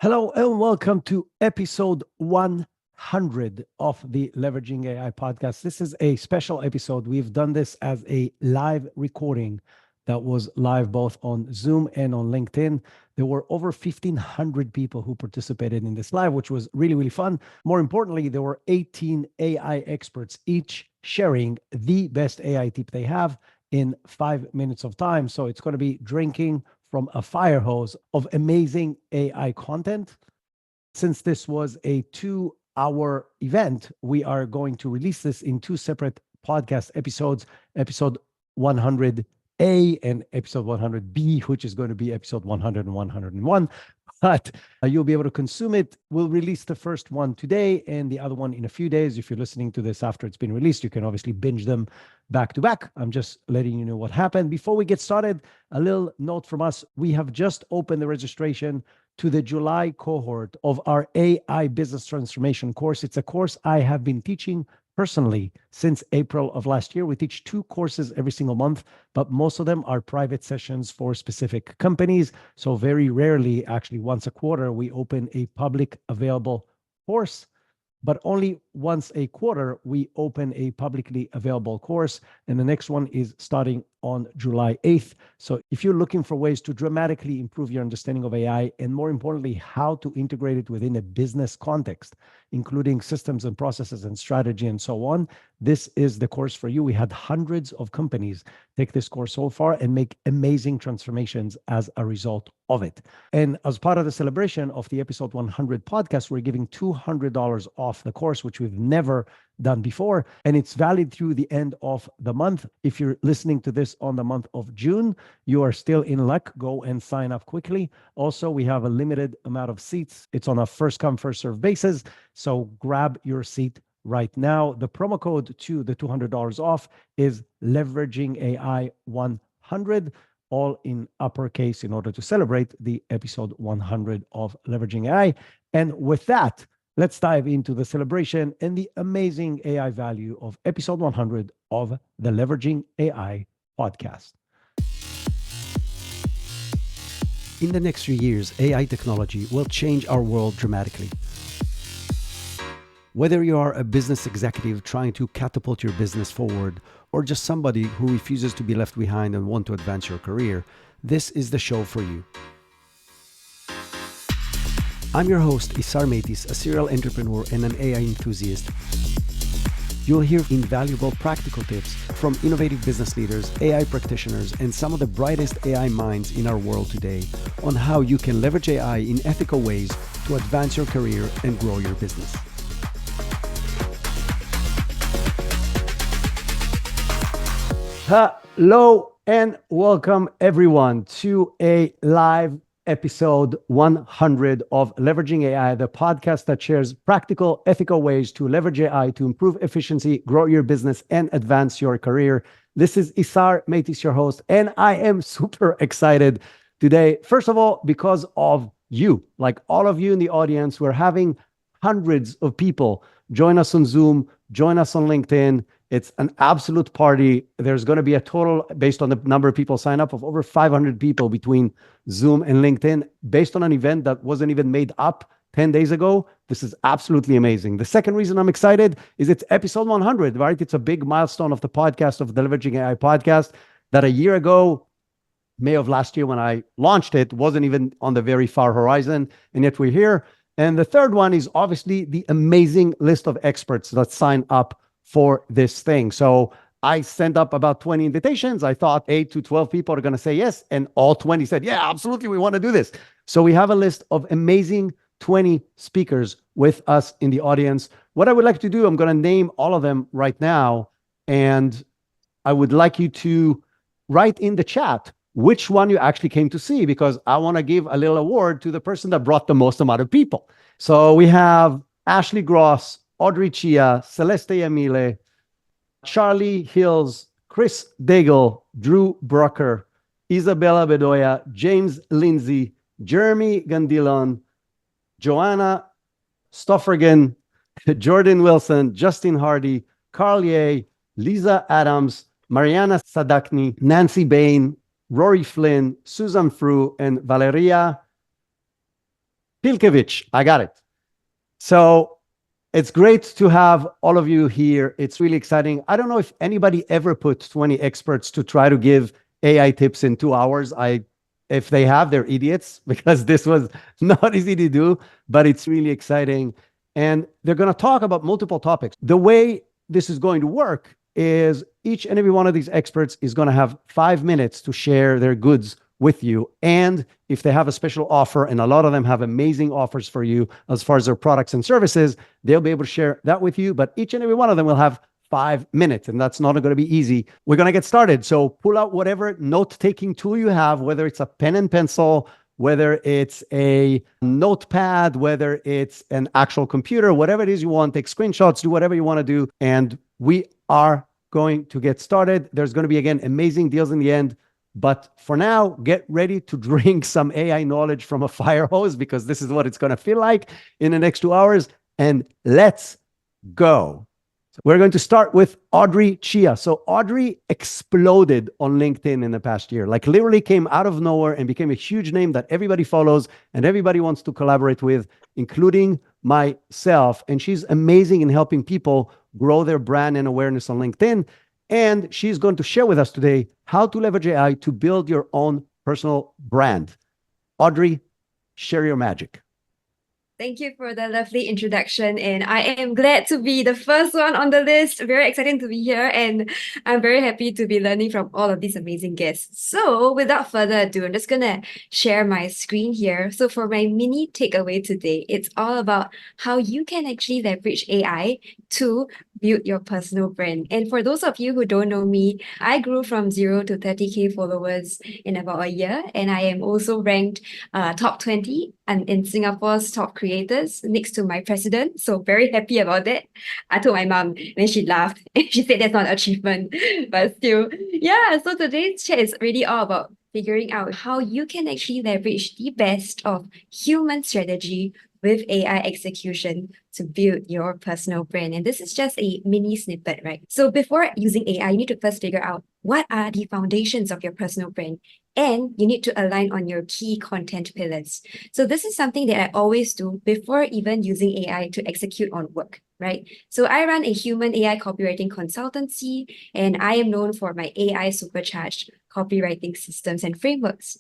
Hello and welcome to episode 100 of the Leveraging AI podcast. This is a special episode. We've done this as a live recording that was live both on Zoom and on LinkedIn. There were over 1,500 people who participated in this live, which was really, really fun. More importantly, there were 18 AI experts, each sharing the best AI tip they have in 5 minutes of time. So it's going to be drinking from a fire hose of amazing AI content. Since this was a 2 hour event, we are going to release this in two separate podcast episodes, episode 100A and episode 100B, which is going to be episode 100 and 101. But you'll be able to consume it. We'll release the first one today and the other one in a few days. If you're listening to this after it's been released, you can obviously binge them back to back. I'm just letting you know what happened. Before we get started, a little note from us. We have just opened the registration to the July cohort of our AI business transformation course. It's a course I have been teaching personally since April of last year. We teach 2 courses every single month, but most of them are private sessions for specific companies. So very rarely, actually once a quarter, we open a public available course. But only once a quarter, we open a publicly available course. And the next one is starting on July 8th. So if you're looking for ways to dramatically improve your understanding of AI, and more importantly, how to integrate it within a business context, including systems and processes and strategy and so on, this is the course for you. We had hundreds of companies take this course so far and make amazing transformations as a result of it. And as part of the celebration of the episode 100 podcast, we're giving $200 off the course, which we've never done before. And it's valid through the end of the month. If you're listening to this on the month of June, you are still in luck. Go and sign up quickly. Also, we have a limited amount of seats. It's on a first come, first serve basis. So grab your seat right now. The promo code to the $200 off is Leveraging AI 100, all in uppercase in order to celebrate the episode 100 of Leveraging AI. And with that, let's dive into the celebration and the amazing AI value of episode 100 of the Leveraging AI podcast. In the next few years, AI technology will change our world dramatically. Whether you are a business executive trying to catapult your business forward, or just somebody who refuses to be left behind and want to advance your career, this is the show for you. I'm your host, Isar Meitis, a serial entrepreneur and an AI enthusiast. You'll hear invaluable practical tips from innovative business leaders, AI practitioners, and some of the brightest AI minds in our world today on how you can leverage AI in ethical ways to advance your career and grow your business. Hello and welcome everyone to a live episode 100 of Leveraging AI, the podcast that shares practical, ethical ways to leverage AI to improve efficiency, grow your business, and advance your career. This is Isar Meitis, your host, and I am super excited today. First of all, because of you, like all of you in the audience, we're having hundreds of people join us on Zoom, join us on LinkedIn. It's an absolute party. There's going to be a total, based on the number of people sign up, of over 500 people between Zoom and LinkedIn, based on an event that wasn't even made up 10 days ago. This is absolutely amazing. The second reason I'm excited is it's episode 100, right? It's a big milestone of the podcast, of the Leveraging AI podcast, that a year ago, May of last year, when I launched it, wasn't even on the very far horizon, and yet we're here. And the third one is obviously the amazing list of experts that sign up for this thing. So I sent up about 20 invitations. I thought 8 to 12 people are going to say yes. And all 20 said, yeah, absolutely, we want to do this. So we have a list of amazing 20 speakers with us in the audience. What I would like to do, I'm going to name all of them right now. And I would like you to write in the chat which one you actually came to see, because I want to give a little award to the person that brought the most amount of people. So we have Ashley Gross, Audrey Chia, Celeste Yamile, Charlie Hills, Chris Daigle, Drew Brucker, Isabella Bedoya, James Lindsay, Jeremy Gandilon, Joanna Stoffergen, Jordan Wilson, Justin Hardy, Carl Ye, Lisa Adams, Mariana Sadakni, Nancy Bain, Rory Flynn, Susan Frew, and Valeria Pilkevich. I got it. So it's great to have all of you here. It's really exciting. I don't know if anybody ever put 20 experts to try to give AI tips in 2 hours. If they have, they're idiots because this was not easy to do, but it's really exciting. And they're going to talk about multiple topics. The way this is going to work is each and every one of these experts is going to have 5 minutes to share their goods with you. And if they have a special offer, and a lot of them have amazing offers for you as far as their products and services, they'll be able to share that with you. But each and every one of them will have 5 minutes, and that's not going to be easy. We're going to get started. So pull out whatever note-taking tool you have, whether it's a pen and pencil, whether it's a notepad, whether it's an actual computer, whatever it is you want, take screenshots, do whatever you want to do. And we are going to get started. There's going to be, again, amazing deals in the end. But for now, get ready to drink some AI knowledge from a fire hose, because this is what it's going to feel like in the next 2 hours. And let's go. We're going to start with Audrey Chia. So Audrey exploded on LinkedIn in the past year, like literally came out of nowhere and became a huge name that everybody follows and everybody wants to collaborate with, including myself. And she's amazing in helping people grow their brand and awareness on LinkedIn. And she's going to share with us today how to leverage AI to build your own personal brand. Audrey, share your magic. Thank you for the lovely introduction, and I am glad to be the first one on the list. Very exciting to be here, and I'm very happy to be learning from all of these amazing guests. So without further ado, I'm just gonna share my screen here. So for my mini takeaway today, it's all about how you can actually leverage AI to build your personal brand. And for those of you who don't know me, I grew from 0 to 30K followers in about a year, and I am also ranked top 20 and in Singapore's top creators next to my president. So very happy about that. I told my mom, and she laughed and she said that's not an achievement, but still, yeah. So today's chat is really all about figuring out how you can actually leverage the best of human strategy with AI execution to build your personal brand. And this is just a mini snippet, right? So before using AI, you need to first figure out what are the foundations of your personal brand, and you need to align on your key content pillars. So this is something that I always do before even using AI to execute on work, right? So I run a human AI copywriting consultancy, and I am known for my AI supercharged copywriting systems and frameworks.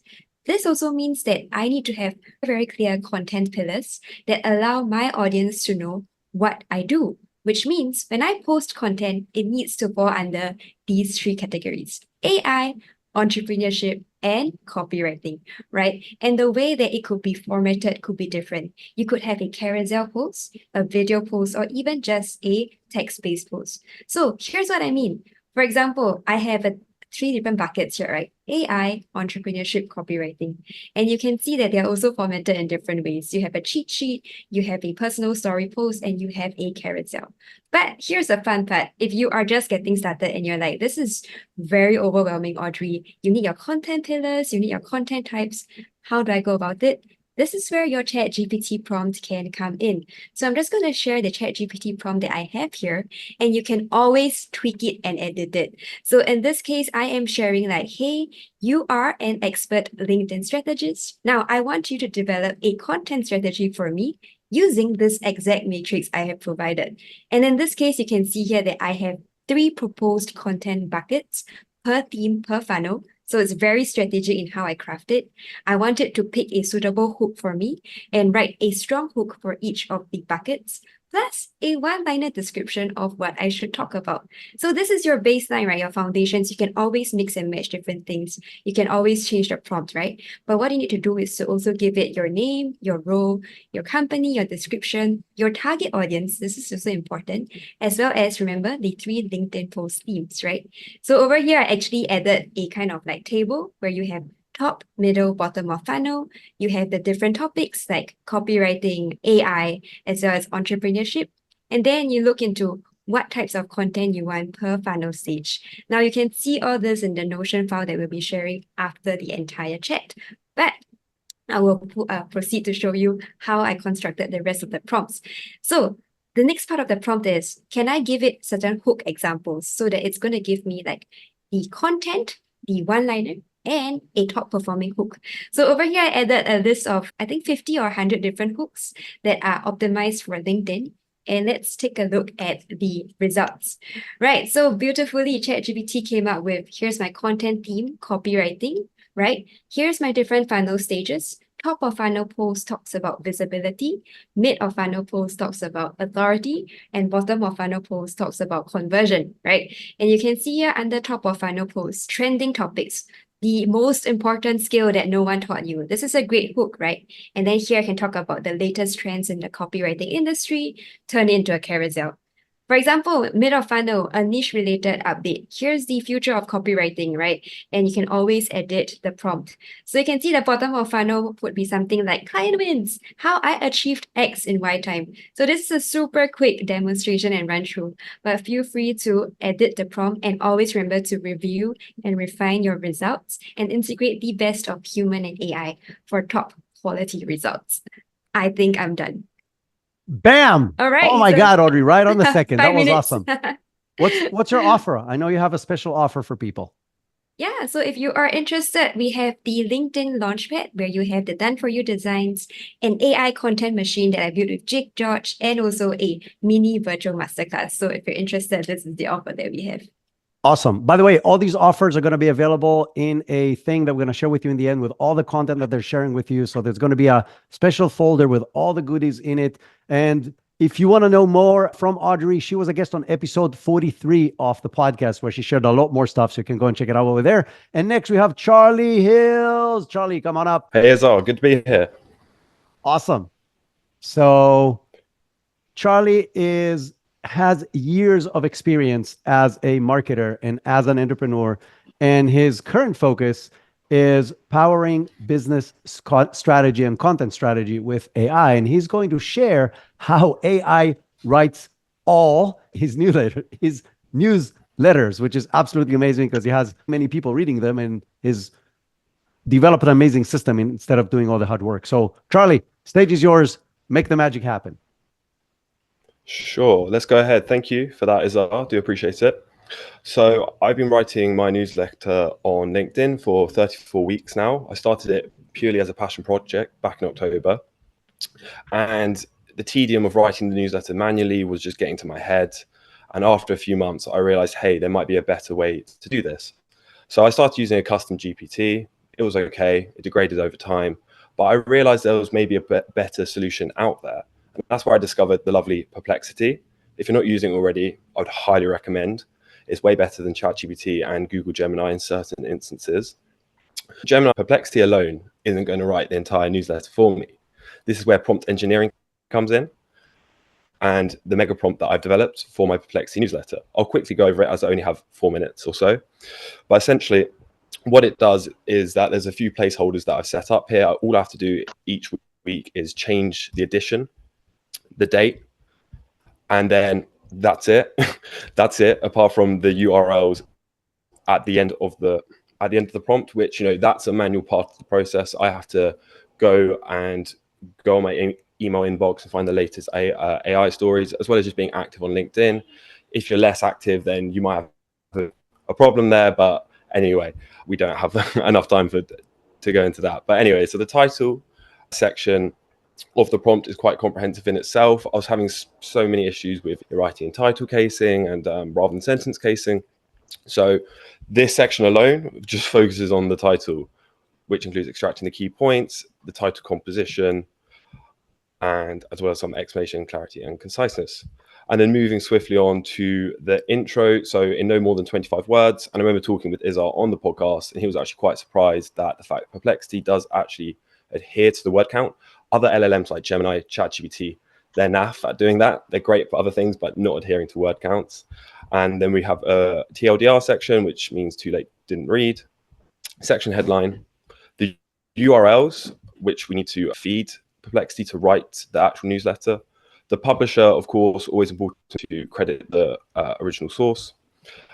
This also means that I need to have very clear content pillars that allow my audience to know what I do, which means when I post content, it needs to fall under these three categories: AI, entrepreneurship, and copywriting, right? And the way that it could be formatted could be different. You could have a carousel post, a video post, or even just a text-based post. So here's what I mean. For example, I have three different buckets here, right? AI, entrepreneurship, copywriting. And you can see that they're also formatted in different ways. You have a cheat sheet, you have a personal story post, and you have a carousel. But here's the fun part. If you are just getting started and you're like, this is very overwhelming, Audrey, you need your content pillars, you need your content types. How do I go about it? This is where your ChatGPT prompt can come in. So I'm just going to share the ChatGPT prompt that I have here, and you can always tweak it and edit it. So in this case, I am sharing like, hey, you are an expert LinkedIn strategist. Now I want you to develop a content strategy for me using this exact matrix I have provided. And in this case, you can see here that I have 3 proposed content buckets per theme, per funnel. So it's very strategic in how I craft it. I wanted to pick a suitable hook for me and write a strong hook for each of the buckets, plus a one-liner description of what I should talk about. So this is your baseline, right? Your foundations. You can always mix and match different things. You can always change the prompt, right? But what you need to do is to also give it your name, your role, your company, your description, your target audience. This is also important, as well as, remember, the 3 LinkedIn post themes, right? So over here, I actually added a kind of like table where you have top, middle, bottom of funnel. You have the different topics like copywriting, AI, as well as entrepreneurship. And then you look into what types of content you want per funnel stage. Now you can see all this in the Notion file that we'll be sharing after the entire chat. But I will proceed to show you how I constructed the rest of the prompts. So the next part of the prompt is, can I give it certain hook examples so that it's going to give me like the content, the one-liner, and a top performing hook. So over here, I added a list of, I think, 50 or 100 different hooks that are optimized for LinkedIn. And let's take a look at the results. Right, so beautifully, ChatGPT came up with, here's my content theme, copywriting, right? Here's my different funnel stages. Top of funnel post talks about visibility, mid of funnel post talks about authority, and bottom of funnel post talks about conversion, right? And you can see here under top of funnel post, trending topics, the most important skill that no one taught you. This is a great hook, right? And then here I can talk about the latest trends in the copywriting industry, turn it into a carousel. For example, mid of funnel, a niche related update. Here's the future of copywriting, right? And you can always edit the prompt. So you can see the bottom of funnel would be something like client wins, how I achieved X in Y time. So this is a super quick demonstration and run through, but feel free to edit the prompt and always remember to review and refine your results and integrate the best of human and AI for top quality results. I think I'm done. Bam! All right. Oh my so God, Audrey, right on the second. That 5 was minutes. awesome. What's your offer? I know you have a special offer for people. Yeah, so if you are interested, we have the LinkedIn Launchpad where you have the done for you designs, an AI content machine that I built with Jake George, and also a mini virtual masterclass. So if you're interested, this is the offer that we have. Awesome. By the way, all these offers are going to be available in a thing that we're going to share with you in the end with all the content that they're sharing with you. So there's going to be a special folder with all the goodies in it. And if you want to know more from Audrey, she was a guest on episode 43 of the podcast where she shared a lot more stuff. So you can go and check it out over there. And next we have Charlie Hills. Charlie, come on up. Hey, Azar, good to be here. Awesome. So Charlie has years of experience as a marketer and as an entrepreneur, and his current focus is powering business strategy and content strategy with AI. And he's going to share how AI writes all his newsletters, which is absolutely amazing because he has many people reading them and he's developed an amazing system instead of doing all the hard work. So Charlie, stage is yours. Make the magic happen. Sure, let's go ahead. Thank you for that, Azar. Do appreciate it. So I've been writing my newsletter on LinkedIn for 34 weeks now. I started it purely as a passion project back in October. And the tedium of writing the newsletter manually was just getting to my head. And after a few months, I realized, hey, there might be a better way to do this. So I started using a custom GPT. It was okay. It degraded over time. But I realized there was maybe a better solution out there. And that's where I discovered the lovely Perplexity. If you're not using it already, I would highly recommend. It's way better than ChatGPT and Google Gemini in certain instances. Gemini Perplexity alone isn't going to write the entire newsletter for me. This is where prompt engineering comes in and the mega prompt that I've developed for my Perplexity newsletter. I'll quickly go over it as I only have 4 minutes or so. But essentially, what it does is that there's a few placeholders that I've set up here. All I have to do each week is change the edition, the date, and then that's it. That's it. Apart from the URLs at the end of the prompt, which that's a manual part of the process. I have to go on my email inbox and find the latest AI stories, as well as just being active on LinkedIn. If you're less active, then you might have a problem there. But anyway, we don't have enough time to go into that. But anyway, so the title section of the prompt is quite comprehensive in itself. I was having so many issues with writing and title casing and rather than sentence casing. So this section alone just focuses on the title, which includes extracting the key points, the title composition, and as well as some explanation, clarity, and conciseness. And then moving swiftly on to the intro. So in no more than 25 words. And I remember talking with Izar on the podcast, and he was actually quite surprised that the fact Perplexity does actually adhere to the word count. Other LLMs like Gemini, ChatGPT, they're naff at doing that. They're great for other things, but not adhering to word counts. And then we have a TLDR section, which means too late, didn't read. Section headline, the URLs, which we need to feed Perplexity to write the actual newsletter. The publisher, of course, always important to credit the original source.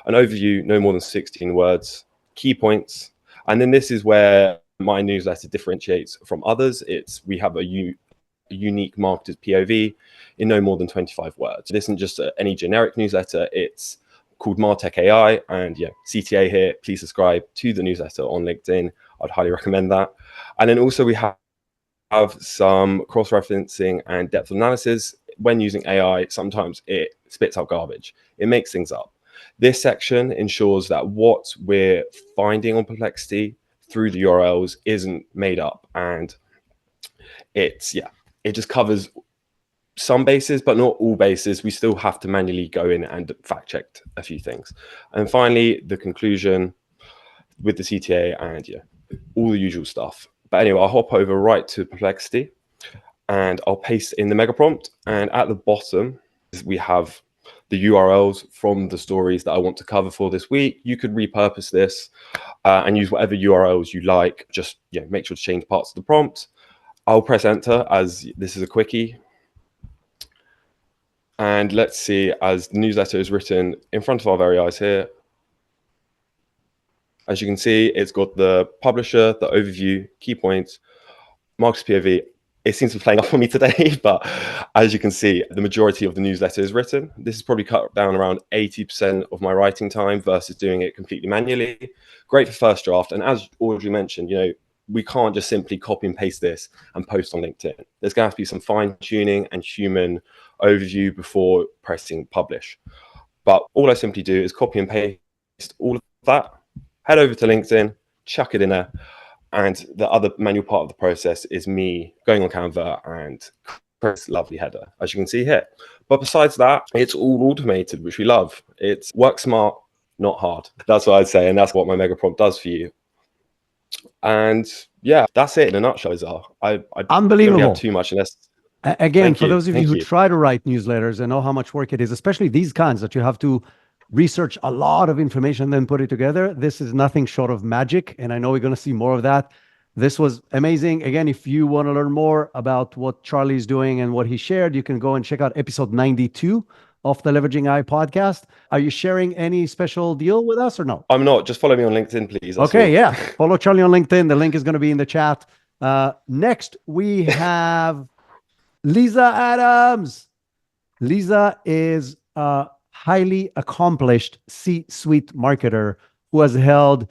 An overview, no more than 16 words. Key points. And then this is where my newsletter differentiates from others. We have a unique marketer's POV in no more than 25 words. This isn't just any generic newsletter. It's called Martech AI. And yeah, CTA here. Please subscribe to the newsletter on LinkedIn. I'd highly recommend that. And then also we have some cross-referencing and depth analysis. When using AI, sometimes it spits out garbage. It makes things up. This section ensures that what we're finding on Perplexity through the URLs isn't made up, and it just covers some bases, but not all bases. We still have to manually go in and fact check a few things. And finally, the conclusion with the CTA and all the usual stuff. But anyway, I'll hop over right to Perplexity and I'll paste in the mega prompt. And at the bottom, we have the URLs from the stories that I want to cover for this week. You could repurpose this and use whatever URLs you like. Just make sure to change parts of the prompt. I'll press enter as this is a quickie. And let's see, as the newsletter is written in front of our very eyes here, as you can see, it's got the publisher, the overview, key points, Marcus POV. It seems to be playing up for me today, but as you can see, the majority of the newsletter is written. This is probably cut down around 80% of my writing time versus doing it completely manually. Great for first draft. And as Audrey mentioned, we can't just simply copy and paste this and post on LinkedIn. There's going to have to be some fine tuning and human overview before pressing publish. But all I simply do is copy and paste all of that, head over to LinkedIn, chuck it in there. And the other manual part of the process is me going on Canva and press lovely header, as you can see here. But besides that, it's all automated, which we love. It's work smart, not hard. That's what I'd say. And that's what my mega prompt does for you. And yeah, that's it in a nutshell, Izar. I Unbelievable. don't really have too much unless... Again, for those of you who try to write newsletters and know how much work it is, especially these kinds that you have to research a lot of information and then put it together, this is nothing short of magic. And I know we're going to see more of that. This was amazing. Again, if you want to learn more about what Charlie's doing and what he shared, you can go and check out episode 92 of the Leveraging AI podcast. Are you sharing any special deal with us or no? I'm not. Just follow me on LinkedIn, please. Okay, yeah. Follow Charlie on LinkedIn. The link is going to be in the chat. Next, we have Lisa Adams. Lisa is a highly accomplished C-suite marketer who has held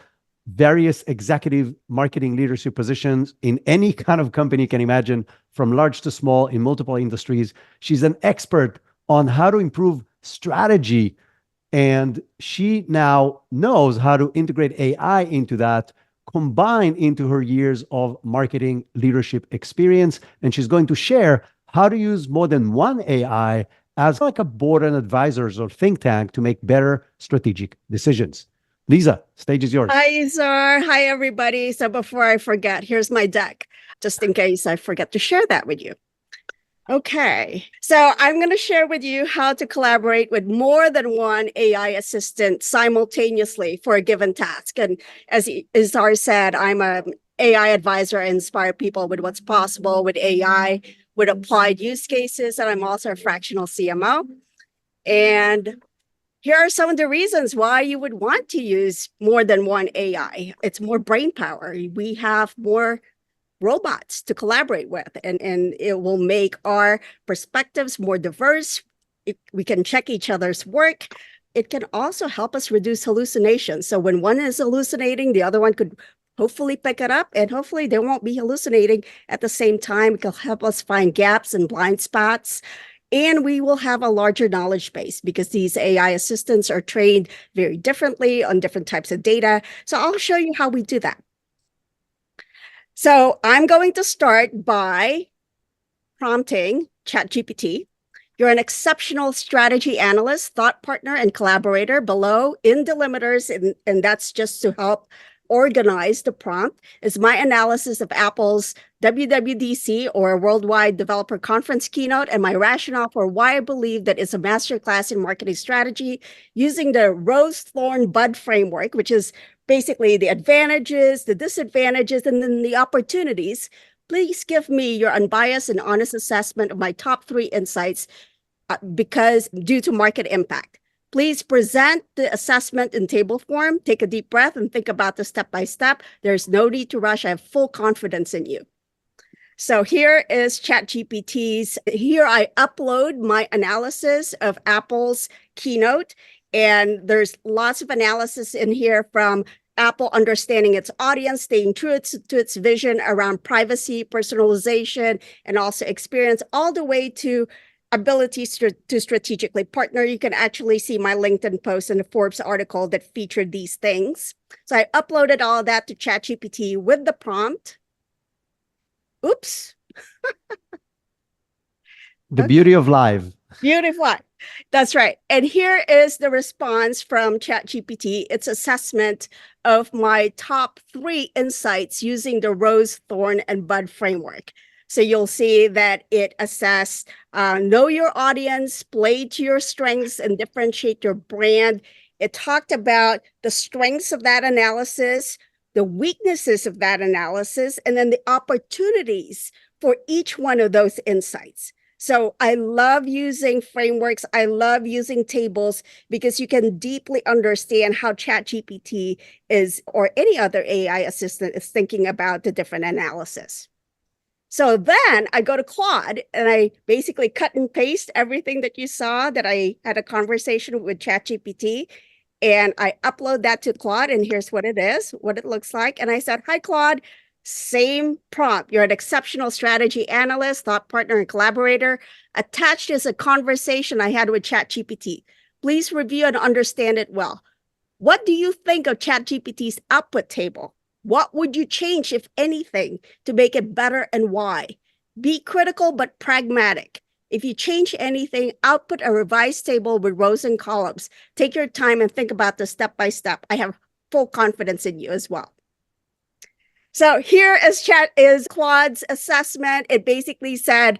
various executive marketing leadership positions in any kind of company you can imagine, from large to small in multiple industries. She's an expert on how to improve strategy, and she now knows how to integrate AI into that, combined into her years of marketing leadership experience. And she's going to share how to use more than one AI as like a board and advisors or think tank to make better strategic decisions. Lisa, stage is yours. Hi, Izar. Hi, everybody. So before I forget, here's my deck, just in case I forget to share that with you. Okay, so I'm going to share with you how to collaborate with more than one AI assistant simultaneously for a given task. And as Izar said, I'm an AI advisor. I inspire people with what's possible with AI, with applied use cases, and I'm also a fractional CMO. And here are some of the reasons why you would want to use more than one AI. It's more brain power. We have more robots to collaborate with, and it will make our perspectives more diverse. We can check each other's work. It can also help us reduce hallucinations. So when one is hallucinating, the other one could hopefully pick it up, and hopefully they won't be hallucinating at the same time. It can help us find gaps and blind spots. And we will have a larger knowledge base because these AI assistants are trained very differently on different types of data. So I'll show you how we do that. So I'm going to start by prompting ChatGPT. You're an exceptional strategy analyst, thought partner, and collaborator. Below in delimiters, and that's just to help organize the prompt, is my analysis of Apple's WWDC, or Worldwide Developer Conference keynote, and my rationale for why I believe that it's a masterclass in marketing strategy using the Rose Thorn Bud framework, which is basically the advantages, the disadvantages, and then the opportunities. Please give me your unbiased and honest assessment of my top 3 insights because due to market impact. Please present the assessment in table form. Take a deep breath and think about the step by step. There's no need to rush. I have full confidence in you. So here is ChatGPT's. Here I upload my analysis of Apple's keynote, And there's lots of analysis in here from Apple understanding its audience, staying true to its vision around privacy, personalization, and also experience, all the way to abilities to strategically partner. You can actually see my LinkedIn post and the Forbes article that featured these things. So I uploaded all of that to ChatGPT with the prompt. Oops. The beauty of live. Beautiful. That's right. And here is the response from ChatGPT, its assessment of my top 3 insights using the Rose, Thorn, and Bud framework. So you'll see that it assessed know your audience, play to your strengths, and differentiate your brand. It talked about the strengths of that analysis, the weaknesses of that analysis, and then the opportunities for each one of those insights. So I love using frameworks. I love using tables because you can deeply understand how ChatGPT is, or any other AI assistant is thinking about the different analysis. So then I go to Claude and I basically cut and paste everything that you saw that I had a conversation with ChatGPT, and I upload that to Claude, and here's what it is, what it looks like. And I said, hi, Claude. Same prompt. You're an exceptional strategy analyst, thought partner, and collaborator. Attached is a conversation I had with ChatGPT. Please review and understand it well. What do you think of ChatGPT's output table? What would you change, if anything, to make it better, and why? Be critical but pragmatic. If you change anything, output a revised table with rows and columns. Take your time and think about this step by step. I have full confidence in you as well. So here is Claude's assessment. It basically said,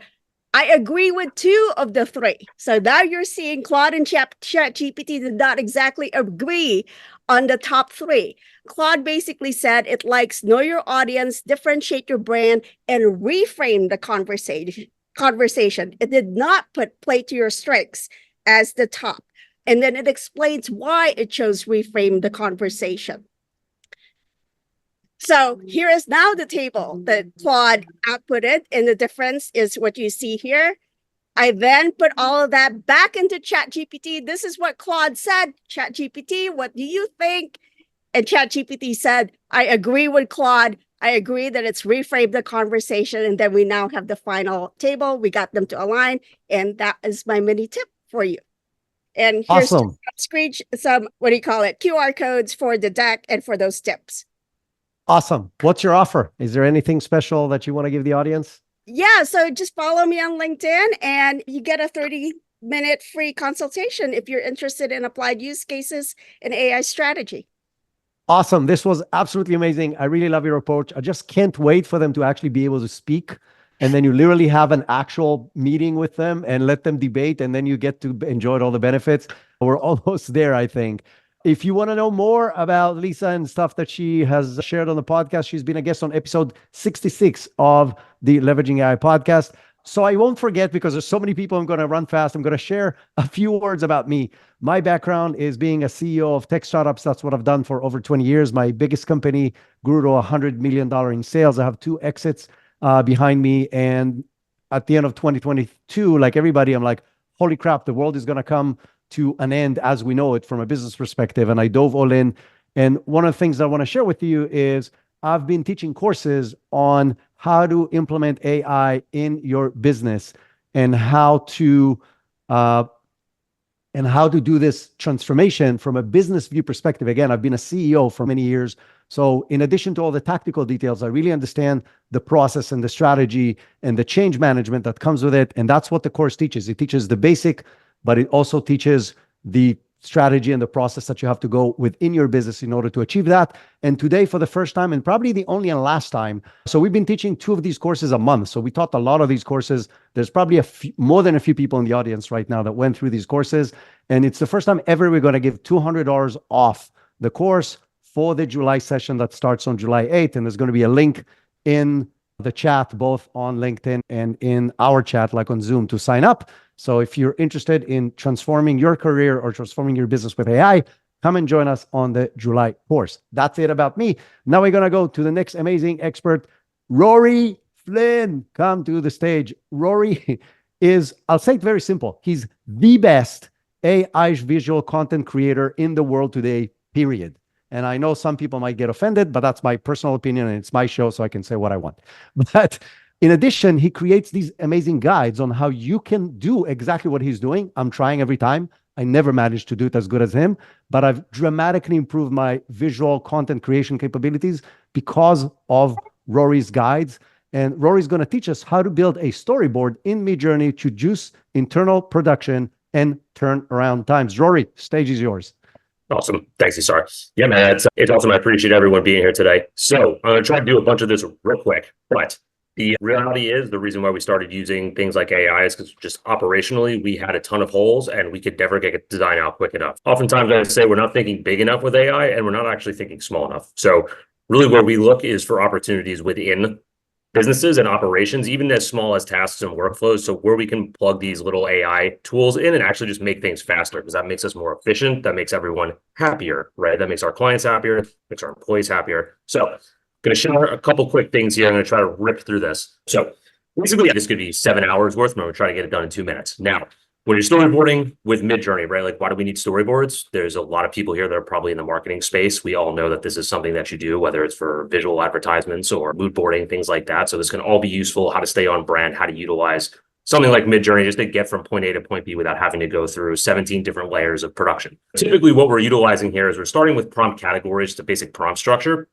I agree with 2 of the 3. So now you're seeing Claude and ChatGPT did not exactly agree on the top 3. Claude basically said it likes know your audience, differentiate your brand, and reframe the conversation. It did not put play to your strengths as the top. And then it explains why it chose reframe the conversation. So here is now the table that Claude outputted, and the difference is what you see here. I then put all of that back into ChatGPT. This is what Claude said. ChatGPT, what do you think? And ChatGPT said, I agree with Claude. I agree that it's reframed the conversation. And then we now have the final table. We got them to align. And that is my mini tip for you. And here's Awesome. some, what do you call it, QR codes for the deck and for those tips. Awesome. What's your offer? Is there anything special that you want to give the audience? Yeah, so just follow me on LinkedIn and you get a 30-minute free consultation if you're interested in applied use cases in AI strategy. Awesome. This was absolutely amazing. I really love your approach. I just can't wait for them to actually be able to speak. And then you literally have an actual meeting with them and let them debate. And then you get to enjoy all the benefits. We're almost there, I think. If you want to know more about Lisa and stuff that she has shared on the podcast, she's been a guest on episode 66 of the Leveraging AI podcast. So I won't forget, because there's so many people, I'm going to run fast. I'm going to share a few words about me. My background is being a CEO of tech startups. That's what I've done for over 20 years. My biggest company grew to $100 million in sales. I have 2 exits behind me. And at the end of 2022, like everybody, I'm like, holy crap, the world is going to come to an end as we know it from a business perspective. And I dove all in. And one of the things I want to share with you is I've been teaching courses on how to implement AI in your business and how to do this transformation from a business view perspective. Again, I've been a CEO for many years. So in addition to all the tactical details, I really understand the process and the strategy and the change management that comes with it. And that's what the course teaches. It teaches the basic, but it also teaches the strategy and the process that you have to go within your business in order to achieve that. And today, for the first time, and probably the only and last time, so we've been teaching 2 of these courses a month. So we taught a lot of these courses. There's probably more than a few people in the audience right now that went through these courses. And it's the first time ever we're going to give $200 off the course for the July session that starts on July 8th. And there's going to be a link in the chat, both on LinkedIn and in our chat, like on Zoom, to sign up. So if you're interested in transforming your career or transforming your business with AI, come and join us on the July course. That's it about me. Now we're going to go to the next amazing expert, Rory Flynn. Come to the stage. Rory is, I'll say it very simple. He's the best AI visual content creator in the world today, period. And I know some people might get offended, but that's my personal opinion and it's my show, so I can say what I want. But in addition, he creates these amazing guides on how you can do exactly what he's doing. I'm trying every time. I never managed to do it as good as him, but I've dramatically improved my visual content creation capabilities because of Rory's guides. And Rory's going to teach us how to build a storyboard in Midjourney to juice internal production and turn around times. Rory, stage is yours. Awesome. Thanks, Isar. Yeah, man, it's awesome. I appreciate everyone being here today. So I'm going to try to do a bunch of this real quick, but the reality is the reason why we started using things like AI is because just operationally, we had a ton of holes and we could never get a design out quick enough. Oftentimes I say we're not thinking big enough with AI and we're not actually thinking small enough. So really where we look is for opportunities within businesses and operations, even as small as tasks and workflows. So where we can plug these little AI tools in and actually just make things faster, because that makes us more efficient. That makes everyone happier, right? That makes our clients happier, makes our employees happier. So I'm going to share a couple quick things here. I'm going to try to rip through this. So basically, this could be 7 hours worth, but I'm going to try to get it done in 2 minutes. Now, when you're storyboarding with Midjourney, right? Like, why do we need storyboards? There's a lot of people here that are probably in the marketing space. We all know that this is something that you do, whether it's for visual advertisements or mood boarding, things like that. So this can all be useful, how to stay on brand, how to utilize something like Midjourney just to get from point A to point B without having to go through 17 different layers of production. Typically, what we're utilizing here is we're starting with prompt categories to basic prompt structure.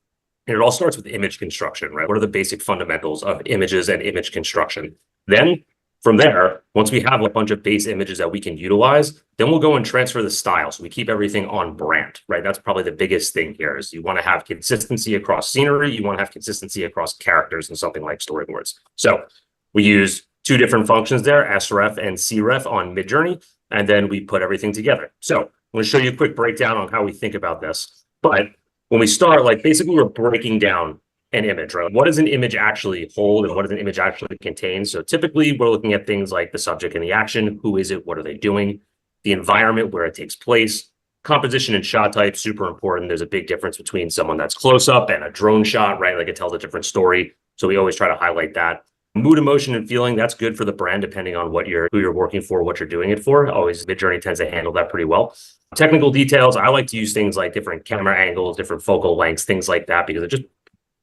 And it all starts with image construction, right? What are the basic fundamentals of images and image construction? Then from there, once we have a bunch of base images that we can utilize, then we'll go and transfer the style. So we keep everything on brand, right? That's probably the biggest thing here is you want to have consistency across scenery. You want to have consistency across characters and something like storyboards. So we use two different functions there, sref and cref on Midjourney, and then we put everything together. So I'm going to show you a quick breakdown on how we think about this. But when we start, like basically we're breaking down an image, right? What does an image actually hold and what does an image actually contain? So typically we're looking at things like the subject and the action. Who is it? What are they doing? The environment where it takes place. Composition and shot type, super important. There's a big difference between someone that's close up and a drone shot, right? Like it tells a different story. So we always try to highlight that. Mood, emotion, and feeling, that's good for the brand depending on who you're working for, what you're doing it for. Always Midjourney tends to handle that pretty well. Technical details, I like to use things like different camera angles, different focal lengths, things like that, because it just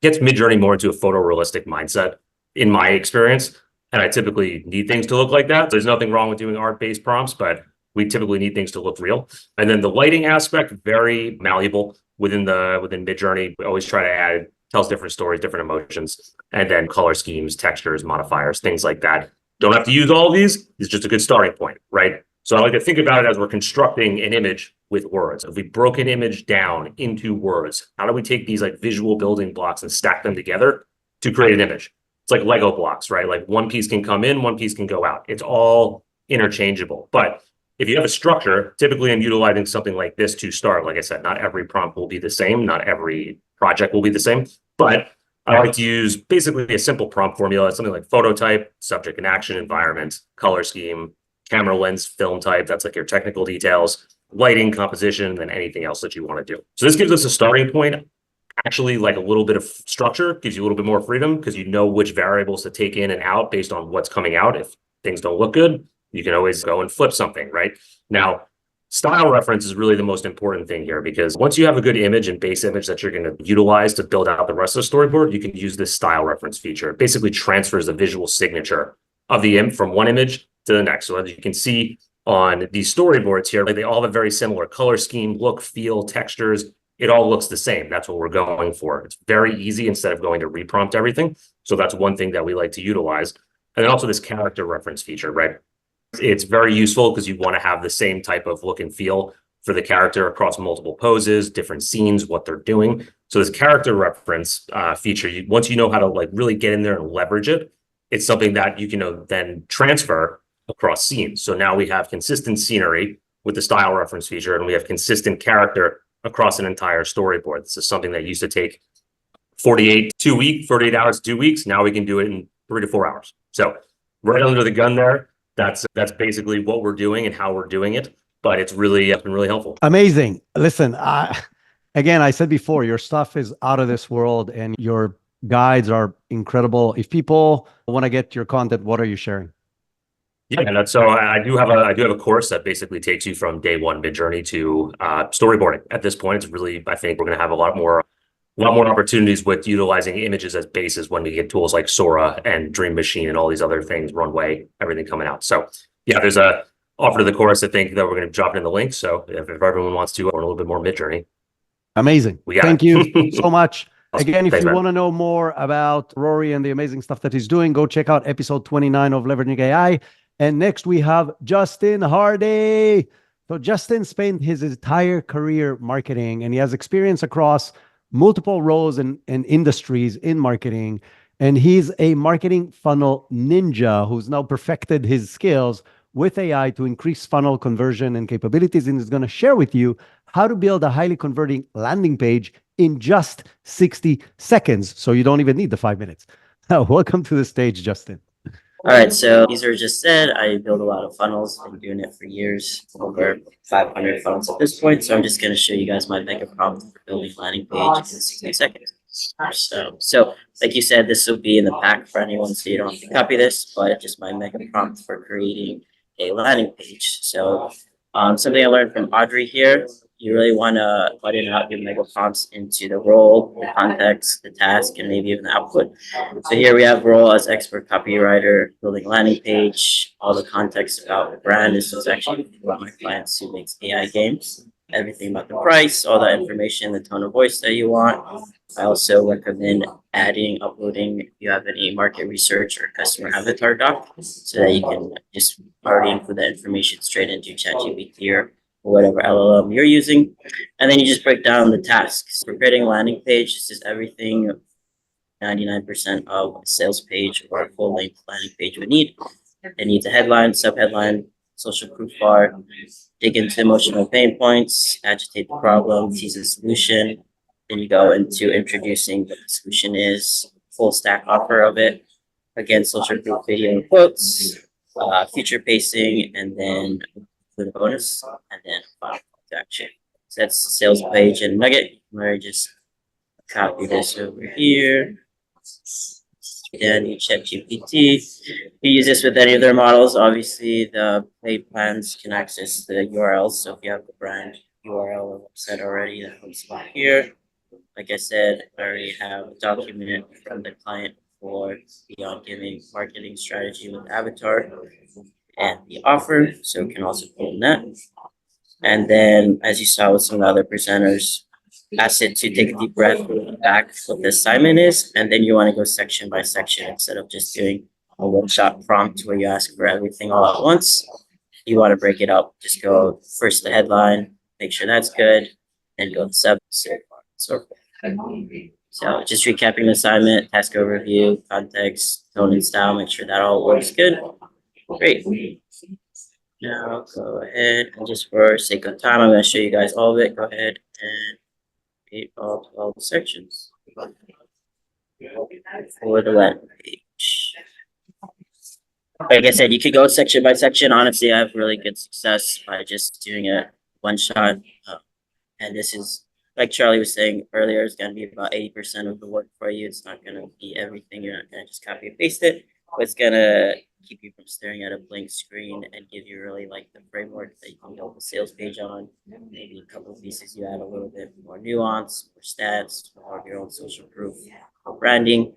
gets Midjourney more into a photorealistic mindset in my experience. And I typically need things to look like that. There's nothing wrong with doing art-based prompts, but we typically need things to look real. And then the lighting aspect, very malleable within Midjourney. We always try to add, tells different stories, different emotions, and then color schemes, textures, modifiers, things like that. Don't have to use all of these. It's just a good starting point, right? So I like to think about it as we're constructing an image with words. If we broke an image down into words, how do we take these like visual building blocks and stack them together to create an image? It's like Lego blocks, right? Like one piece can come in, one piece can go out. It's all interchangeable. But if you have a structure, typically I'm utilizing something like this to start. Like I said, not every prompt will be the same. Not every project will be the same. But I like to use basically a simple prompt formula, something like photo type, subject and action, environment, color scheme, camera lens, film type. That's like your technical details, lighting, composition, and then anything else that you want to do. So this gives us a starting point. Actually, like a little bit of structure gives you a little bit more freedom because you know which variables to take in and out based on what's coming out. If things don't look good, you can always go and flip something, right? Now, style reference is really the most important thing here because once you have a good image and base image that you're going to utilize to build out the rest of the storyboard, you can use this style reference feature. It basically transfers the visual signature of the image from one image to the next. So as you can see on these storyboards here, like they all have a very similar color scheme, look, feel, textures. It all looks the same. That's what we're going for. It's very easy instead of going to reprompt everything. So that's one thing that we like to utilize. And then also this character reference feature, right? It's very useful because you want to have the same type of look and feel for the character across multiple poses, different scenes, what they're doing. So this character reference feature, once you know how to like really get in there and leverage it, it's something that you can then transfer across scenes. So now we have consistent scenery with the style reference feature, and we have consistent character across an entire storyboard. This is something that used to take 48 hours, 2 weeks. Now we can do it in 3 to 4 hours. So right under the gun there, that's basically what we're doing and how we're doing it. But it's been really helpful. Amazing. Listen, again, I said before, your stuff is out of this world and your guides are incredible. If people want to get your content, what are you sharing? Yeah, and that's so I do have a course that basically takes you from day one mid-journey to storyboarding. At this point, it's really, I think we're going to have a lot more opportunities with utilizing images as bases when we get tools like Sora and Dream Machine and all these other things, Runway, everything coming out. So yeah, there's a offer to the course. I think that we're going to drop it in the link. So if everyone wants to learn a little bit more mid-journey. Amazing. Thank you so much. Awesome. Again, if Thanks, you man. want to know more about Rory and the amazing stuff that he's doing, go check out episode 29 of Leveraging AI. And next we have Justin Hardy. So Justin spent his entire career marketing, and he has experience across multiple roles and industries in marketing. And he's a marketing funnel ninja who's now perfected his skills with AI to increase funnel conversion and capabilities. And is going to share with you how to build a highly converting landing page in just 60 seconds. So you don't even need the 5 minutes. Welcome to the stage, Justin. All right, so these are just said. I build a lot of funnels. Been doing it for years, over 500 funnels at this point. So I'm just going to show you guys my mega prompt for building a landing page in 60 seconds. So like you said, this will be in the pack for anyone, so you don't have to copy this, but just my mega prompt for creating a landing page. So something I learned from Audrey here. You really want to button out your mega prompts into the role, the context, the task, and maybe even the output. So here we have role as expert copywriter, building landing page, all the context about the brand. This is actually one of my clients who makes AI games. Everything about the price, all that information, the tone of voice that you want. I also recommend uploading if you have any market research or customer avatar doc, so that you can just already include that information straight into ChatGPT or whatever LLM you're using. And then you just break down the tasks. For creating a landing page, this is everything 99% of a sales page or a full-length landing page would need. It needs a headline, subheadline, social proof bar, dig into emotional pain points, agitate the problem, tease the solution. Then you go into introducing what the solution is, full stack offer of it, again, social proof video and quotes, feature pacing, and then with a bonus, and then final call to action. So that's the sales page and nugget. Where just copy this over here. And you check GPT. You use this with any of their models. Obviously, the paid plans can access the URLs. So if you have the brand URL or website already, that comes up here. Like I said, I already have a document from the client for Beyond Giving marketing strategy with Avatar and the offer. So we can also pull in that. And then, as you saw with some of the other presenters, ask it to take a deep breath, back what the assignment is, and then you want to go section by section instead of just doing a one-shot prompt where you ask for everything all at once. You want to break it up. Just go first the headline, make sure that's good, and go to sub, so forth. So just recapping the assignment, task overview, context, tone and style, make sure that all works good. Great. Now go ahead and just for sake of time, I'm going to show you guys all of it. Go ahead and create all 12 sections for the landing page. Like I said, you could go section by section. Honestly, I have really good success by just doing it one shot. And this is, like Charlie was saying earlier, it's going to be about 80% of the work for you. It's not going to be everything. You're not going to just copy and paste it, but it's going to keep you from staring at a blank screen and give you really like the framework that you can build a sales page on. Maybe a couple of pieces you add a little bit more nuance, more stats, more of your own social proof, or branding.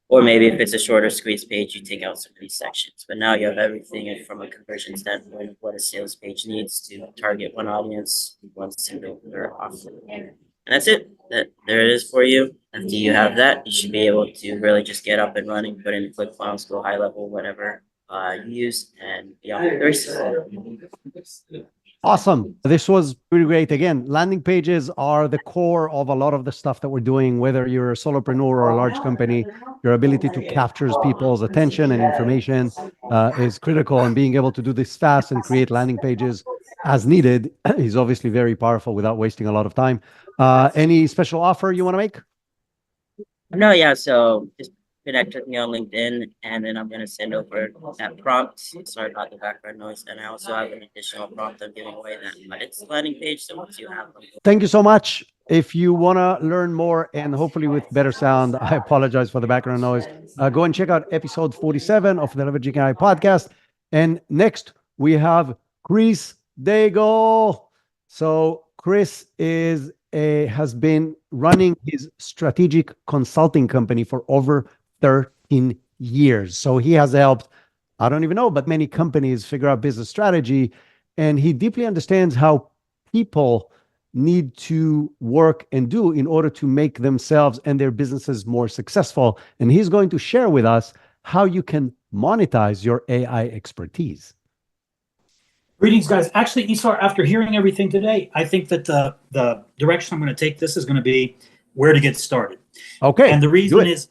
Or maybe if it's a shorter squeeze page, you take out some of these sections. But now you have everything from a conversion standpoint of what a sales page needs to target one audience, one single offer. And that's it. There it is for you. After you have that, you should be able to really just get up and running, put in ClickFunnels, go high level, whatever you use, and be off to the races. Awesome. This was pretty great. Again, landing pages are the core of a lot of the stuff that we're doing, whether you're a solopreneur or a large company. Your ability to capture people's attention and information is critical, and being able to do this fast and create landing pages as needed is obviously very powerful without wasting a lot of time. Any special offer you want to make? No, yeah, so just connect with me on LinkedIn, and then I'm going to send over that prompt. Sorry about the background noise. And I also have an additional prompt I'm giving away but it's a landing page, so once you have them. Thank you so much. If you want to learn more, and hopefully with better sound, I apologize for the background noise, go and check out episode 47 of the Leveraging AI podcast. And next we have Chris Daigle. So Chris has been running his strategic consulting company for over 13 years. So he has helped, I don't even know, but many companies figure out business strategy. And he deeply understands how people need to work and do in order to make themselves and their businesses more successful. And he's going to share with us how you can monetize your AI expertise. Greetings, guys. Actually, Isar, after hearing everything today, I think that the direction I'm going to take this is going to be where to get started. Okay. And the reason is,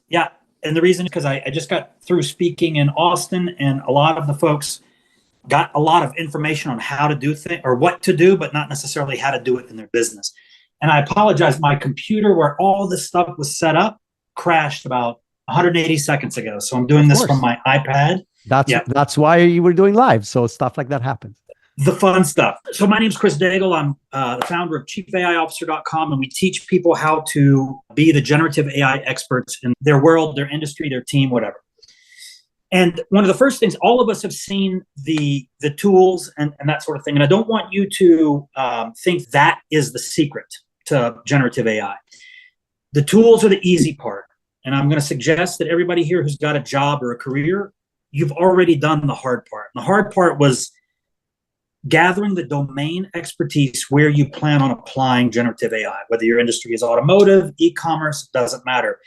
because I just got through speaking in Austin, and a lot of the folks got a lot of information on how to do things or what to do, but not necessarily how to do it in their business. And I apologize, my computer where all this stuff was set up crashed about 180 seconds ago. So I'm doing this from my iPad. That's why you were doing live. So stuff like that happens. The fun stuff. So my name is Chris Daigle. I'm the founder of ChiefAIOfficer.com, and we teach people how to be the generative AI experts in their world, their industry, their team, whatever. And one of the first things, all of us have seen the tools and that sort of thing. And I don't want you to think that is the secret to generative AI. The tools are the easy part. And I'm going to suggest that everybody here who's got a job or a career, you've already done the hard part. And the hard part was gathering the domain expertise where you plan on applying generative AI, whether your industry is automotive, e-commerce, doesn't matter.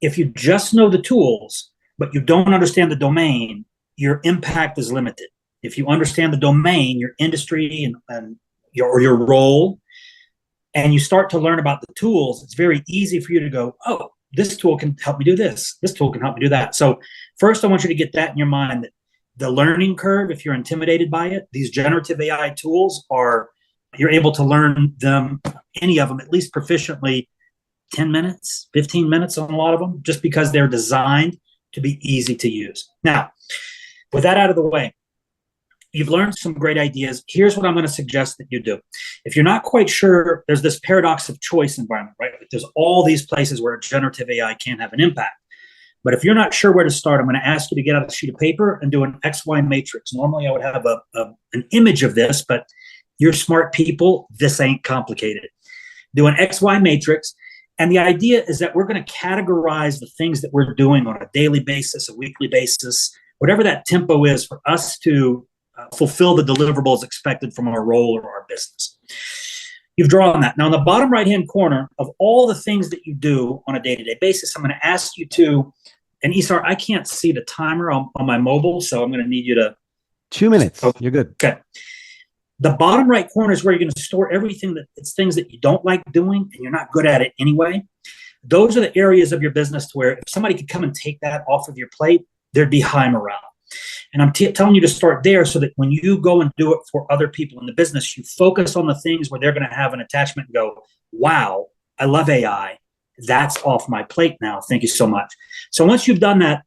If you just know the tools, but you don't understand the domain, your impact is limited. If you understand the domain, your industry and your role, and you start to learn about the tools, it's very easy for you to go, oh, this tool can help me do this. This tool can help me do that. So first, I want you to get that in your mind, that the learning curve, if you're intimidated by it, these generative AI tools you're able to learn them, any of them, at least proficiently, 10 minutes, 15 minutes on a lot of them, just because they're designed to be easy to use. Now, with that out of the way, you've learned some great ideas. Here's what I'm going to suggest that you do. If you're not quite sure, there's this paradox of choice environment, right? There's all these places where generative AI can have an impact. But if you're not sure where to start, I'm going to ask you to get out a sheet of paper and do an XY matrix. Normally, I would have an image of this, but you're smart people. This ain't complicated. Do an XY matrix. And the idea is that we're going to categorize the things that we're doing on a daily basis, a weekly basis, whatever that tempo is for us to fulfill the deliverables expected from our role or our business. You've drawn that. Now, in the bottom right-hand corner of all the things that you do on a day-to-day basis, I'm going to ask you to, and Isar, I can't see the timer on my mobile, so I'm going to need you to. 2 minutes. You're good. Okay. The bottom right corner is where you're going to store everything it's things that you don't like doing and you're not good at it anyway. Those are the areas of your business where if somebody could come and take that off of your plate, there'd be high morale. And I'm telling you to start there so that when you go and do it for other people in the business, you focus on the things where they're going to have an attachment and go, wow, I love AI. That's off my plate now. Thank you so much. So once you've done that,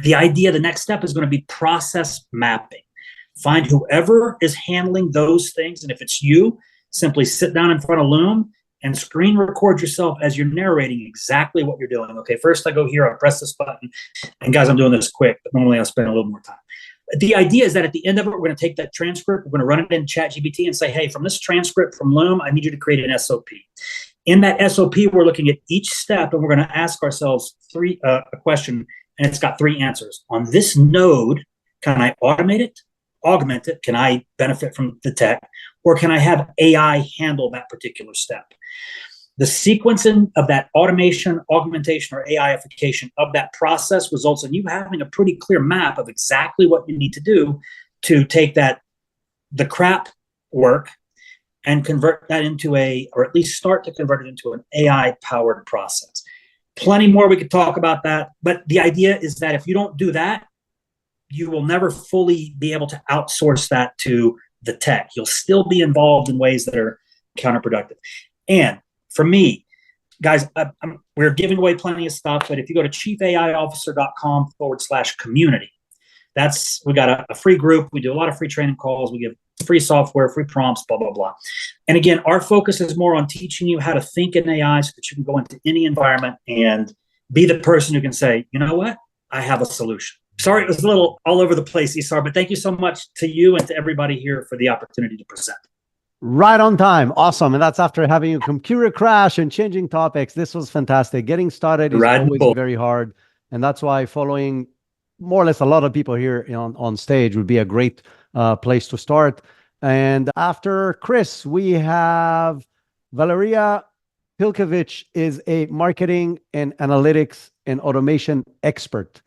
the next step is going to be process mapping. Find whoever is handling those things. And if it's you, simply sit down in front of Loom and screen record yourself as you're narrating exactly what you're doing. Okay, first I go here, I press this button. And guys, I'm doing this quick, but normally I'll spend a little more time. The idea is that at the end of it, we're going to take that transcript, we're going to run it in ChatGPT and say, hey, from this transcript from Loom, I need you to create an SOP. In that SOP, we're looking at each step and we're going to ask ourselves a question, and it's got 3 answers. On this node, can I automate it, augment it? Can I benefit from the tech? Or can I have AI handle that particular step? The sequencing of that automation, augmentation, or AIification of that process results in you having a pretty clear map of exactly what you need to do to take the crap work and convert that into or at least start to convert it into an AI-powered process. Plenty more we could talk about that, but the idea is that if you don't do that, you will never fully be able to outsource that to the tech. You'll still be involved in ways that are counterproductive. And for me, guys, we're giving away plenty of stuff, but if you go to ChiefAIOfficer.com/community, we got a free group. We do a lot of free training calls. We give free software, free prompts, blah, blah, blah. And again, our focus is more on teaching you how to think in AI so that you can go into any environment and be the person who can say, you know what? I have a solution. Sorry, it was a little all over the place, Isar, but thank you so much to you and to everybody here for the opportunity to present. Right on time. Awesome. And that's after having a computer crash and changing topics. This was fantastic. Getting started is always very hard. And that's why following more or less a lot of people here on stage would be a great place to start. And after Chris, we have Valeria Pilkovich is a marketing and analytics and automation expert.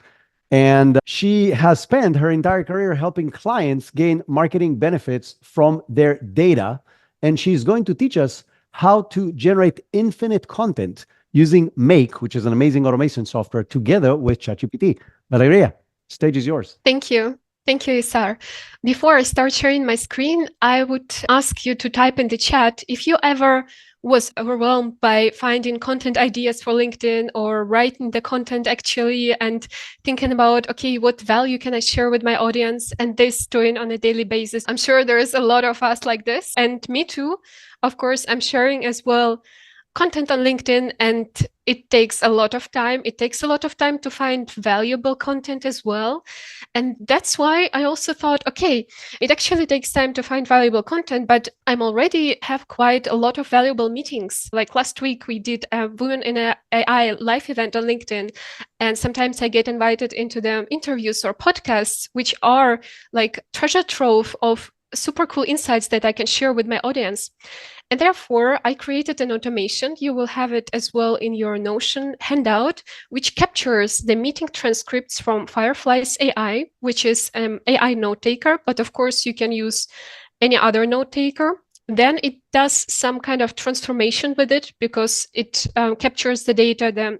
And she has spent her entire career helping clients gain marketing benefits from their data. And she's going to teach us how to generate infinite content using Make, which is an amazing automation software, together with ChatGPT. Valeria, stage is yours. Thank you. Thank you, Isar. Before I start sharing my screen, I would ask you to type in the chat if you ever was overwhelmed by finding content ideas for LinkedIn or writing the content actually and thinking about, okay, what value can I share with my audience and this doing on a daily basis. I'm sure there's a lot of us like this, and me too. Of course, I'm sharing as well content on LinkedIn, and it takes a lot of time. It takes a lot of time to find valuable content as well. And that's why I also thought, okay, it actually takes time to find valuable content, but I'm already have quite a lot of valuable meetings. Like last week, we did a Women in AI live event on LinkedIn. And sometimes I get invited into the interviews or podcasts, which are like treasure trove of super cool insights that I can share with my audience. And therefore, I created an automation. You will have it as well in your Notion handout, which captures the meeting transcripts from Firefly's AI, which is an AI note taker. But of course, you can use any other note taker. Then it does some kind of transformation with it because it captures the data,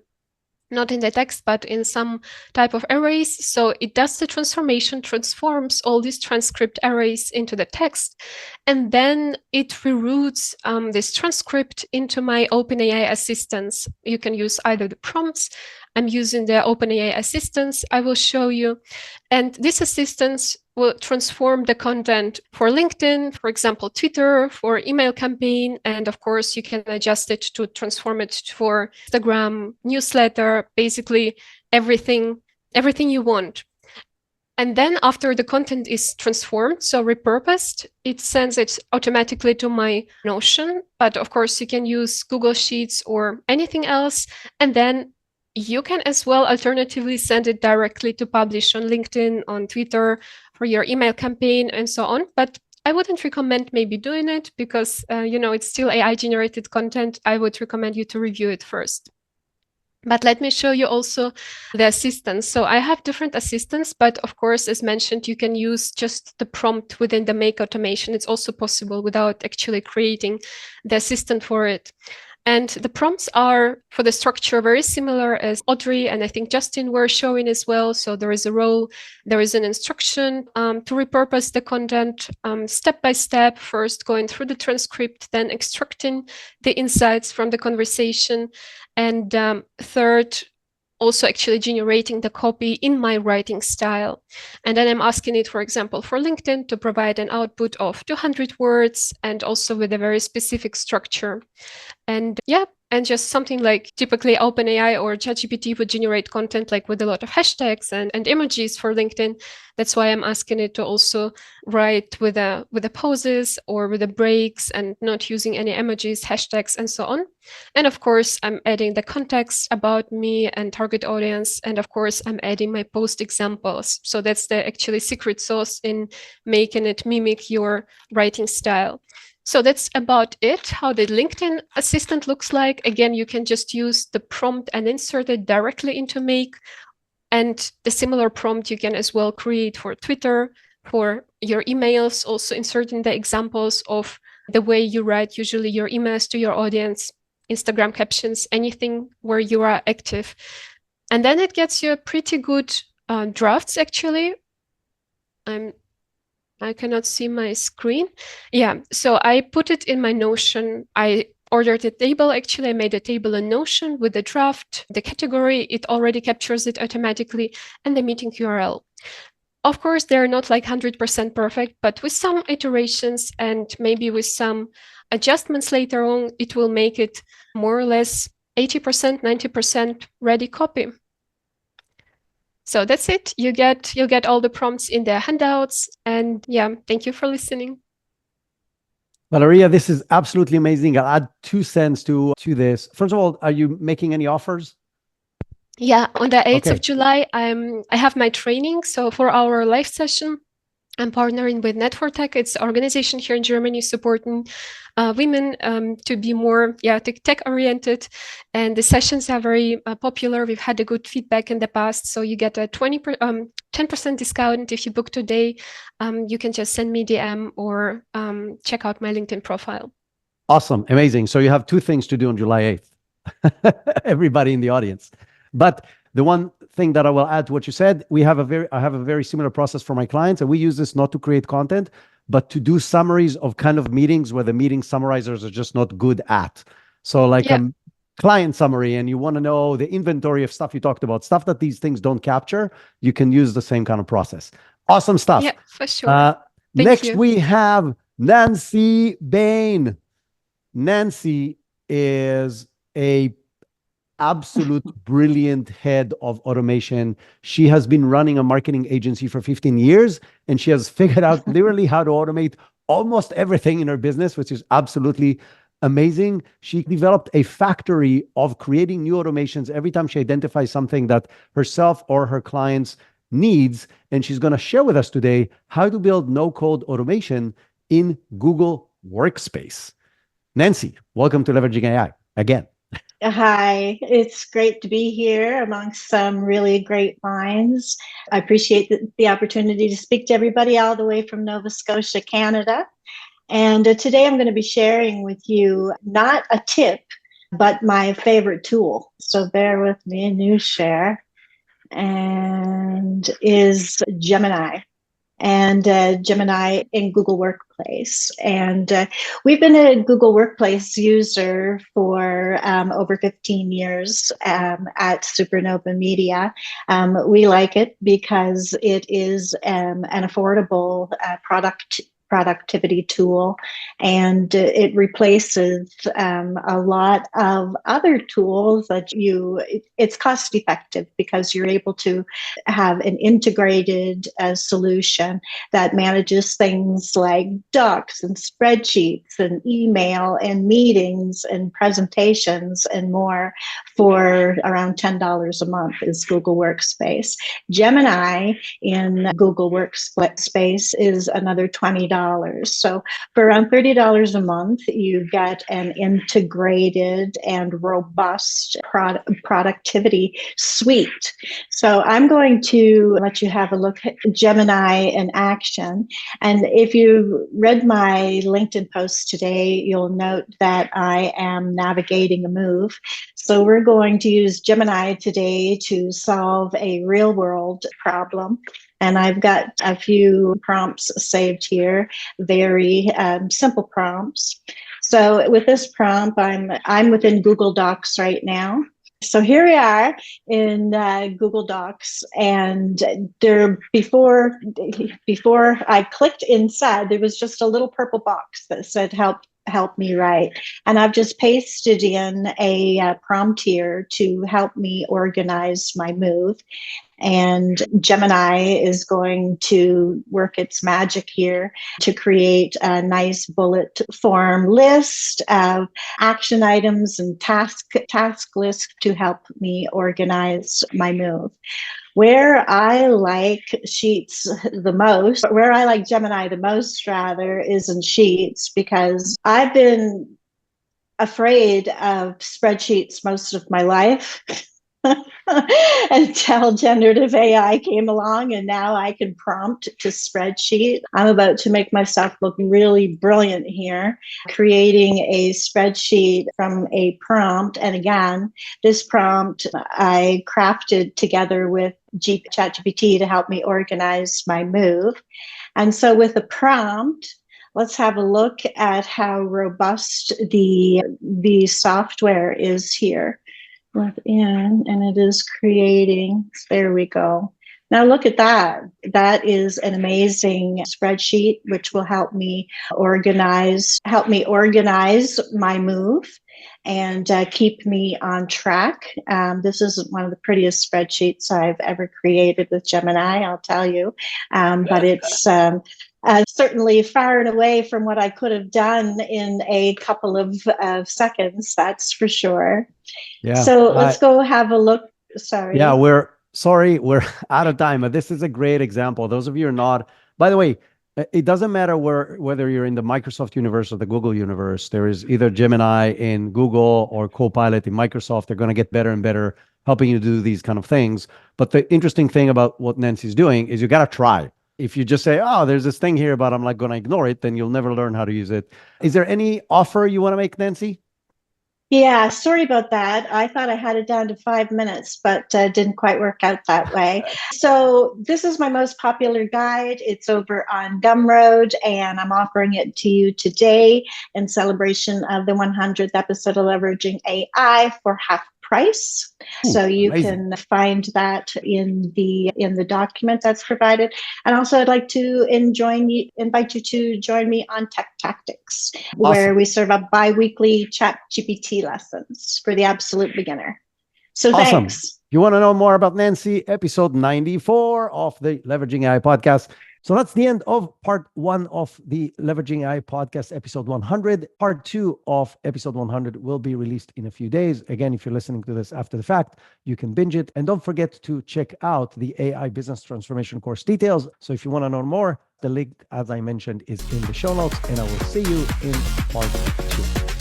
not in the text, but in some type of arrays. So it does the transformation, transforms all these transcript arrays into the text, and then it reroutes this transcript into my OpenAI assistants. You can use either the prompts. I'm using the OpenAI assistants. I will show you. And these assistants will transform the content for LinkedIn, for example, Twitter, for email campaign. And of course, you can adjust it to transform it for Instagram, newsletter, basically everything you want. And then after the content is transformed, so repurposed, it sends it automatically to my Notion. But of course, you can use Google Sheets or anything else. And then you can as well alternatively send it directly to publish on LinkedIn, on Twitter, for your email campaign and so on. But I wouldn't recommend maybe doing it because, it's still AI generated content. I would recommend you to review it first. But let me show you also the assistants. So I have different assistants, but of course, as mentioned, you can use just the prompt within the Make automation. It's also possible without actually creating the assistant for it. And the prompts are, for the structure, very similar as Audrey and I think Justin were showing as well. So there is a role, there is an instruction to repurpose the content step by step, first going through the transcript, then extracting the insights from the conversation. And third, also actually generating the copy in my writing style. And then I'm asking it, for example, for LinkedIn to provide an output of 200 words and also with a very specific structure. And just something like typically OpenAI or ChatGPT would generate content like with a lot of hashtags and emojis for LinkedIn. That's why I'm asking it to also write with the pauses or with the breaks and not using any emojis, hashtags, and so on. And of course, I'm adding the context about me and target audience. And of course, I'm adding my post examples. So that's the actually secret sauce in making it mimic your writing style. So that's about it, how the LinkedIn assistant looks like. Again, you can just use the prompt and insert it directly into Make. And the similar prompt you can as well create for Twitter, for your emails, also inserting the examples of the way you write usually your emails to your audience, Instagram captions, anything where you are active. And then it gets you a pretty good drafts, actually. I cannot see my screen. Yeah, so I put it in my Notion. I ordered a table, actually. I made a table in Notion with the draft, the category. It already captures it automatically, and the meeting URL. Of course, they're not like 100% perfect, but with some iterations and maybe with some adjustments later on, it will make it more or less 80%, 90% ready copy. So that's it. You'll get all the prompts in the handouts. And yeah, thank you for listening. Valeria, this is absolutely amazing. I'll add 2 cents to this. First of all, are you making any offers? Yeah, on the 8th Okay. of July, I have my training. So for our live session, I'm partnering with Net4Tech. It's an organization here in Germany supporting women to be more tech oriented, and the sessions are very popular. We've had a good feedback in the past, so you get a 10% discount if you book today. You can just send me DM or check out my LinkedIn profile. Awesome, amazing. So you have 2 things to do on July 8th. Everybody in the audience. But the one thing that I will add to what you said, I have a very similar process for my clients, and we use this not to create content, but to do summaries of kind of meetings where the meeting summarizers are just not good at. So like a client summary, and you want to know the inventory of stuff you talked about, stuff that these things don't capture, you can use the same kind of process. Awesome stuff. Yeah, for sure. Next, you. we have Nancy Bain. Nancy is a absolute brilliant head of automation. She has been running a marketing agency for 15 years, and she has figured out literally how to automate almost everything in her business, which is absolutely amazing. She developed a factory of creating new automations every time she identifies something that herself or her clients needs, and she's going to share with us today how to build no-code automation in Google Workspace. Nancy, welcome to Leveraging AI again. Hi, it's great to be here amongst some really great minds. I appreciate the opportunity to speak to everybody all the way from Nova Scotia, Canada. And today I'm going to be sharing with you not a tip, but my favorite tool. So bear with me, a new share, and is Gemini. And Gemini in Google Workplace. And we've been a Google Workplace user for over 15 years at Supernova Media. We like it because it is an affordable productivity tool, and it replaces a lot of other tools that it's cost effective because you're able to have an integrated solution that manages things like docs and spreadsheets and email and meetings and presentations and more for around $10 a month is Google Workspace. Gemini in Google Workspace is another $20. So for around $30 a month, you get an integrated and robust productivity suite. So I'm going to let you have a look at Gemini in action. And if you read my LinkedIn post today, you'll note that I am navigating a move. So we're going to use Gemini today to solve a real world problem. And I've got a few prompts saved here, very simple prompts. So with this prompt, I'm within Google Docs right now. So here we are in Google Docs, and there before I clicked inside, there was just a little purple box that said help me write, and I've just pasted in a prompt here to help me organize my move. And Gemini is going to work its magic here to create a nice bullet form list of action items and task lists to help me organize my move. Where I like Sheets the most, where I like Gemini the most, rather, is in Sheets, because I've been afraid of spreadsheets most of my life. Until generative AI came along, and now I can prompt to spreadsheet. I'm about to make myself look really brilliant here, creating a spreadsheet from a prompt. And again, this prompt I crafted together with ChatGPT to help me organize my move. And so with the prompt, let's have a look at how robust the software is here within, and it is creating, there we go, Now look at that. That is an amazing spreadsheet, which will help me organize my move and keep me on track. This is one of the prettiest spreadsheets I've ever created with Gemini, I'll tell you. But it's certainly far and away from what I could have done in a couple of seconds, that's for sure. Yeah. So let's go have a look. Sorry. Yeah, we're out of time. But this is a great example. Those of you who are not, by the way, it doesn't matter whether you're in the Microsoft universe or the Google universe. There is either Gemini in Google or Copilot in Microsoft. They're going to get better and better helping you do these kind of things. But the interesting thing about what Nancy's doing is you got to try. If you just say, oh, there's this thing here, but I'm like going to ignore it, then you'll never learn how to use it. Is there any offer you want to make, Nancy? Yeah, sorry about that. I thought I had it down to 5 minutes, but didn't quite work out that way. So this is my most popular guide. It's over on Gumroad, and I'm offering it to you today in celebration of the 100th episode of Leveraging AI for half price. So you amazing. can find that in the document that's provided. And also I'd like to invite you to join me on Tech Tactics, where we serve up bi-weekly chat GPT lessons for the absolute beginner. So thanks. If you want to know more about Nancy, episode 94 of the Leveraging AI podcast. So that's the end of part 1 of the Leveraging AI podcast, episode 100. Part 2 of episode 100 will be released in a few days. Again, if you're listening to this after the fact, you can binge it. And don't forget to check out the AI business transformation course details. So if you want to know more, the link, as I mentioned, is in the show notes. And I will see you in part 2.